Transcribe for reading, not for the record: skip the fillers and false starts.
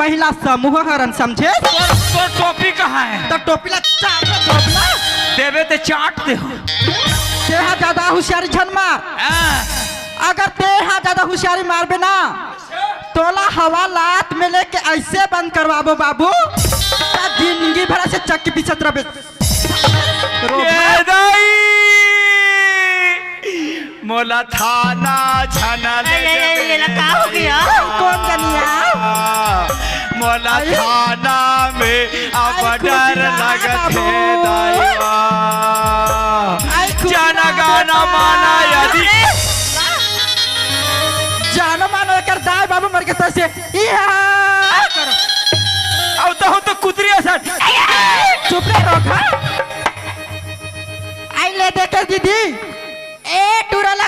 महिला समूह हरन समझे। तो टोपी कहाँ है? तो टोपीला चाट टोपला देवे ते चाट दे हो। तेहा ज्यादा होशियारी झन मार। अगर तेहा ज्यादा होशियारी मारबे ना तोला हवा लात में लेके ऐसे बंद करवाबो बाबू जिंदगी भर से चक्की बिछत रहे। मोला थाना छाना का हो गया? कौन गनिया? मोला थाना में अब डर लगत है दाइवा। जाना गाना माना यदि जानो मानो कर दाई बाबू मर के तसे अब तो कुतरी असर चुप रहो। आई ले देखे दीदी ए टूरा